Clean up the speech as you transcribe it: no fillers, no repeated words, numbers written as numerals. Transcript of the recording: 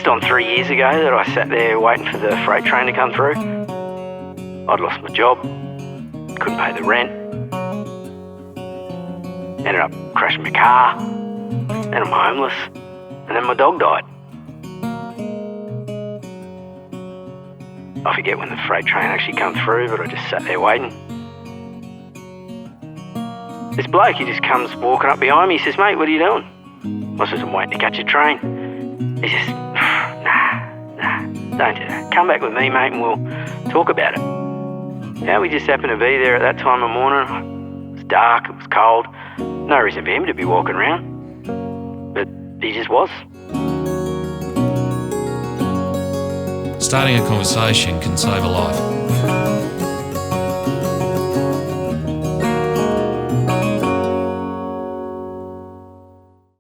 on 3 years ago that I sat there waiting for the freight train to come through. I'd lost my job, couldn't pay the rent, ended up crashing my car, and I'm homeless, and then my dog died. I forget when the freight train actually come through, but I just sat there waiting. This bloke, he just comes walking up behind me. He says, "Mate, what are you doing?" I says, "I'm waiting to catch a train." He says, nah, don't do that. Come back with me, mate, and we'll talk about it. Now, we just happened to be there at that time of morning. It was dark, it was cold. No reason for him to be walking around. But he just was. Starting a conversation can save a life.